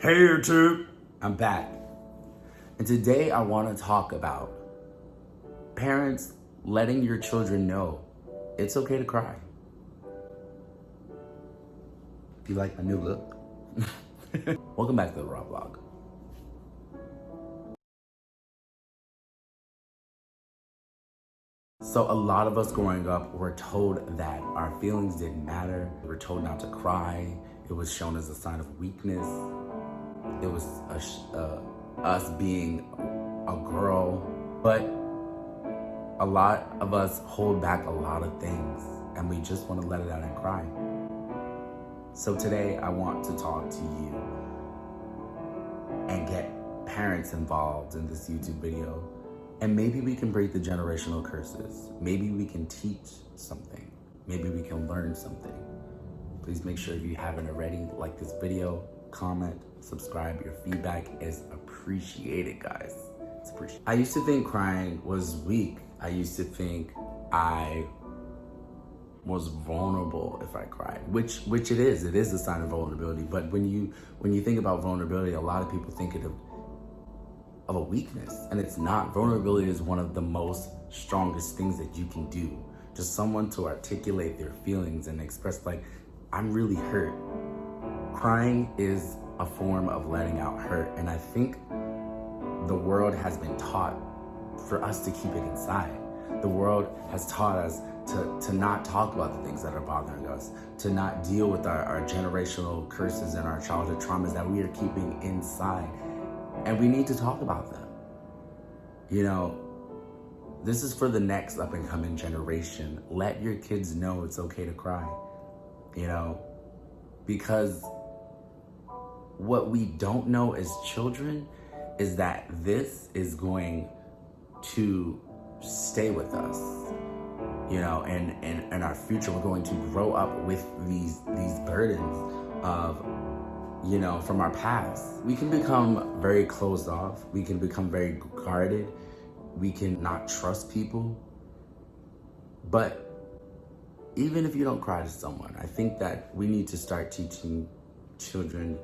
Hey YouTube, I'm back. And today I want to talk about parents letting your children know it's okay to cry. Do you like my new look? Welcome back to the Raw Vlog. So a lot of us growing up were told that our feelings didn't matter. We were told not to cry. It was shown as a sign of weakness. It was us being a girl. But a lot of us hold back a lot of things and we just want to let it out and cry. So today I want to talk to you and get parents involved in this YouTube video. And maybe we can break the generational curses. Maybe we can teach something. Maybe we can learn something. Please make sure if you haven't already, like this video, comment, subscribe. Your feedback is appreciated, guys. It's appreciated. I used to think crying was weak. I used to think I was vulnerable if I cried, which it is. It is a sign of vulnerability. But when you think about vulnerability, a lot of people think of a weakness, and it's not. Vulnerability is one of the most strongest things that you can do. Just someone to articulate their feelings and express, like, I'm really hurt. Crying is a form of letting out hurt, and I think the world has been taught for us to keep it inside. The world has taught us to not talk about the things that are bothering us, to not deal with our generational curses and our childhood traumas that we are keeping inside. And we need to talk about them. You know, this is for the next up and coming generation. Let your kids know it's okay to cry, you know, because what we don't know as children is that this is going to stay with us, you know, and in our future, we're going to grow up with these burdens of, you know, from our past. We can become very closed off. We can become very guarded. We can not trust people. But even if you don't cry to someone, I think that we need to start teaching children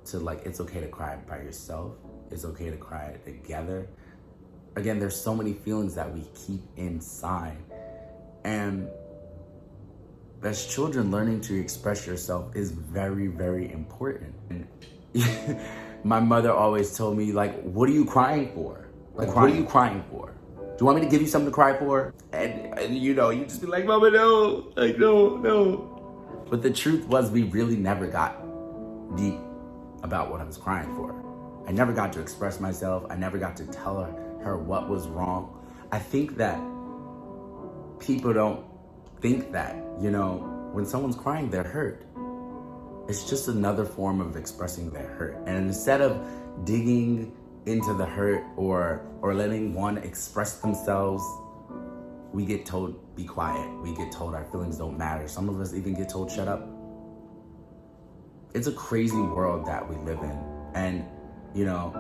to, like, it's okay to cry by yourself. It's okay to cry together. Again, there's so many feelings that we keep inside. And as children, learning to express yourself is very, very important. And my mother always told me, like, what are you crying for? Like, what are you crying for? Do you want me to give you something to cry for? And you know, you just be like, Mama, no. Like, no. But the truth was, we really never got deep about what I was crying for. I never got to express myself. I never got to tell her what was wrong. I think that people don't think that, you know, when someone's crying, they're hurt. It's just another form of expressing their hurt. And instead of digging into the hurt or letting one express themselves, we get told, be quiet. We get told our feelings don't matter. Some of us even get told, shut up. It's a crazy world that we live in. And, you know,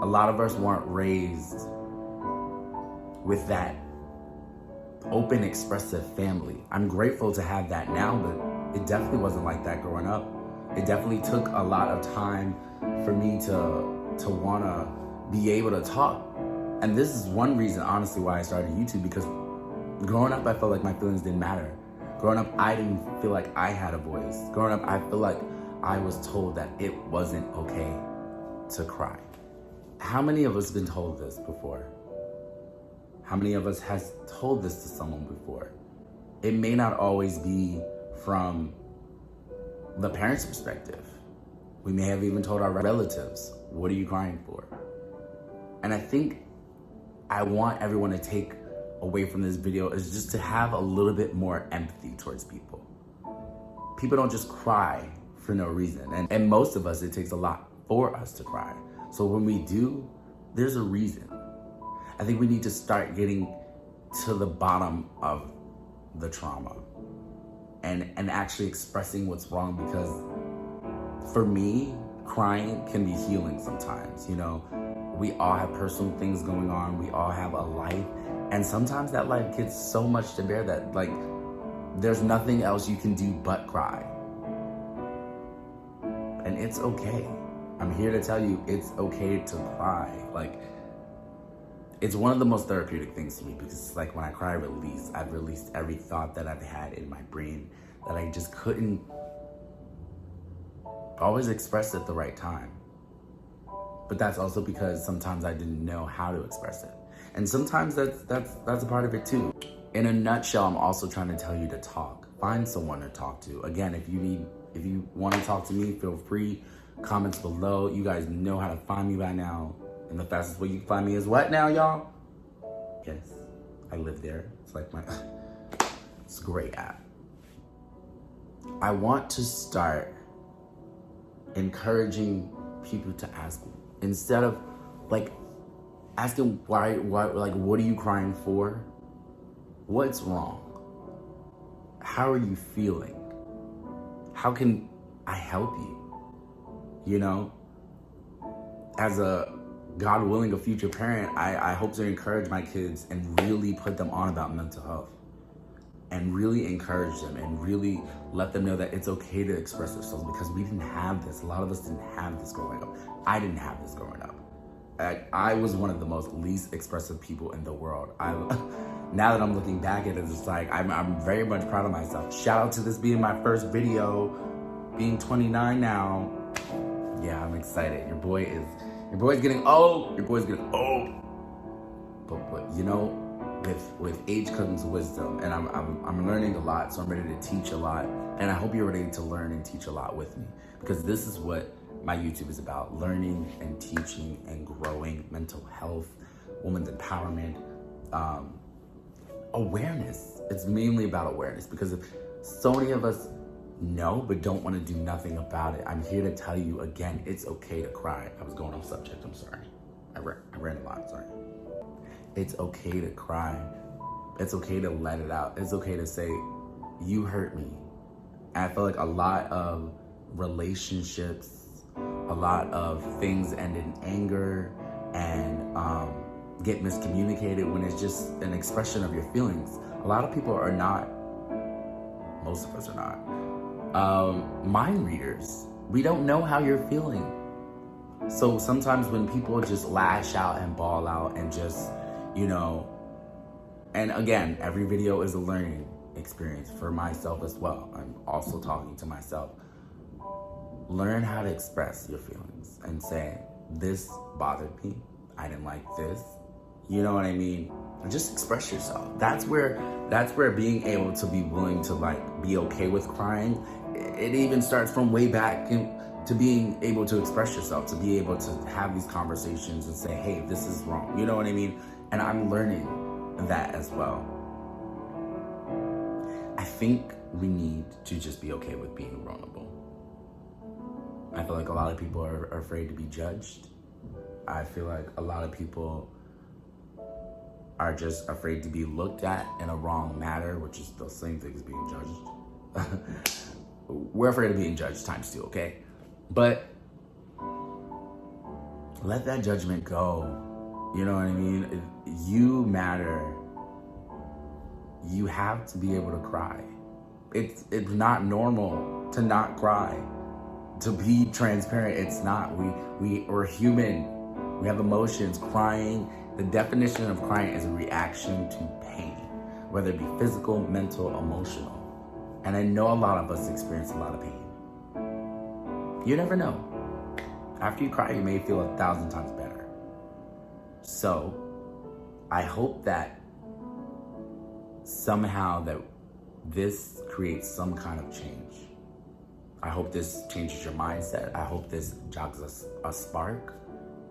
a lot of us weren't raised with that open, expressive family. I'm grateful to have that now, but it definitely wasn't like that growing up. It definitely took a lot of time for me to wanna be able to talk. And this is one reason, honestly, why I started YouTube, because growing up, I felt like my feelings didn't matter. Growing up, I didn't feel like I had a voice. Growing up, I feel like I was told that it wasn't okay to cry. How many of us have been told this before? How many of us has told this to someone before? It may not always be from the parents' perspective. We may have even told our relatives, what are you crying for? And I think I want everyone to take away from this video is just to have a little bit more empathy towards people. People don't just cry for no reason. And most of us, it takes a lot for us to cry. So when we do, there's a reason. I think we need to start getting to the bottom of the trauma and actually expressing what's wrong, because for me, crying can be healing sometimes. You know, we all have personal things going on. We all have a life. And sometimes that life gets so much to bear that, like, there's nothing else you can do but cry. And it's okay. I'm here to tell you it's okay to cry. Like, it's one of the most therapeutic things to me because it's like when I cry, I've released every thought that I've had in my brain that I just couldn't always express at the right time. But that's also because sometimes I didn't know how to express it. And sometimes that's a part of it too. In a nutshell, I'm also trying to tell you to talk. Find someone to talk to. Again, if you want to talk to me, feel free. Comments below. You guys know how to find me by now. And the fastest way you can find me is what now, y'all? Yes, I live there. It's like it's a great app. I want to start encouraging people to ask, instead of like asking why, like, what are you crying for? What's wrong? How are you feeling? How can I help you? You know, as a, God willing, a future parent, I hope to encourage my kids and really put them on about mental health and really encourage them and really let them know that it's okay to express themselves, because we didn't have this. A lot of us didn't have this growing up. I didn't have this growing up. I was one of the most least expressive people in the world. Now that I'm looking back at it, it's like, I'm very much proud of myself. Shout out to this being my first video, being 29 now. Yeah, I'm excited. Your boy's getting old. Your boy's getting old. But you know, with age comes wisdom, and I'm learning a lot, so I'm ready to teach a lot. And I hope you're ready to learn and teach a lot with me, because this is what my YouTube is about: learning and teaching and growing mental health, women's empowerment, awareness. It's mainly about awareness, because if so many of us know but don't want to do nothing about it, I'm here to tell you again, it's okay to cry. I was going off subject, I'm sorry. I ran a lot, sorry. It's okay to cry. It's okay to let it out. It's okay to say, you hurt me. And I feel like a lot of relationships, a lot of things end in anger and get miscommunicated when it's just an expression of your feelings. A lot of people are not, most of us are not, mind readers. We don't know how you're feeling. So sometimes when people just lash out and bawl out and just, you know, and again, every video is a learning experience for myself as well. I'm also talking to myself. Learn how to express your feelings and say, this bothered me. I didn't like this. You know what I mean? And just express yourself. That's where being able to be willing to like be okay with crying. It even starts from way back to being able to express yourself, to be able to have these conversations and say, hey, this is wrong. You know what I mean? And I'm learning that as well. I think we need to just be okay with being vulnerable. I feel like a lot of people are afraid to be judged. I feel like a lot of people are just afraid to be looked at in a wrong manner, which is the same thing as being judged. We're afraid of being judged times two, okay? But let that judgment go. You know what I mean? You matter. You have to be able to cry. It's not normal to not cry. To be transparent, it's not. We're human. We have emotions. Crying, the definition of crying is a reaction to pain, whether it be physical, mental, emotional. And I know a lot of us experience a lot of pain. You never know. After you cry, you may feel 1,000 times better. So I hope that somehow that this creates some kind of change. I hope this changes your mindset. I hope this jogs a spark.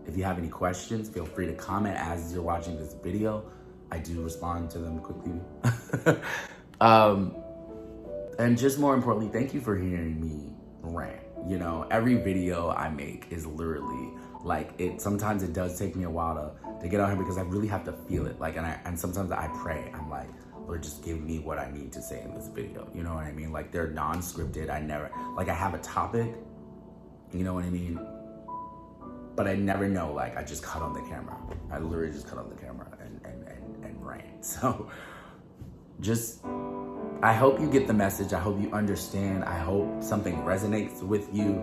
If you have any questions, feel free to comment as you're watching this video. I do respond to them quickly. And just more importantly, thank you for hearing me rant. You know, every video I make is literally like it. Sometimes it does take me a while to get out here because I really have to feel it. Like, and sometimes I pray. I'm like, Lord, just give me what I need to say in this video. You know what I mean? Like, they're non-scripted. I have a topic. You know what I mean? But I never know. Like, I just cut on the camera. I literally just cut on the camera and rant. So, just. I hope you get the message. I hope you understand. I hope something resonates with you.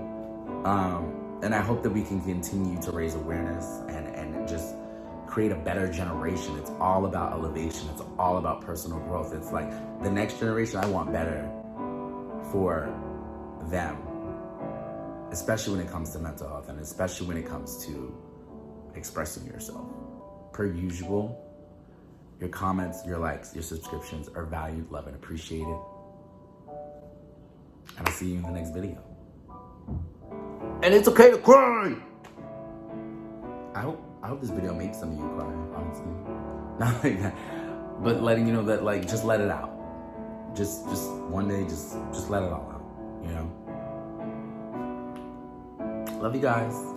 And I hope that we can continue to raise awareness and just create a better generation. It's all about elevation. It's all about personal growth. It's like the next generation, I want better for them, especially when it comes to mental health and especially when it comes to expressing yourself. Per usual, your comments, your likes, your subscriptions are valued, loved, and appreciated. And I'll see you in the next video. And it's okay to cry! I hope this video makes some of you cry, honestly. Not like that. But letting you know that, like, just let it out. Just one day, just let it all out, you know? Love you guys.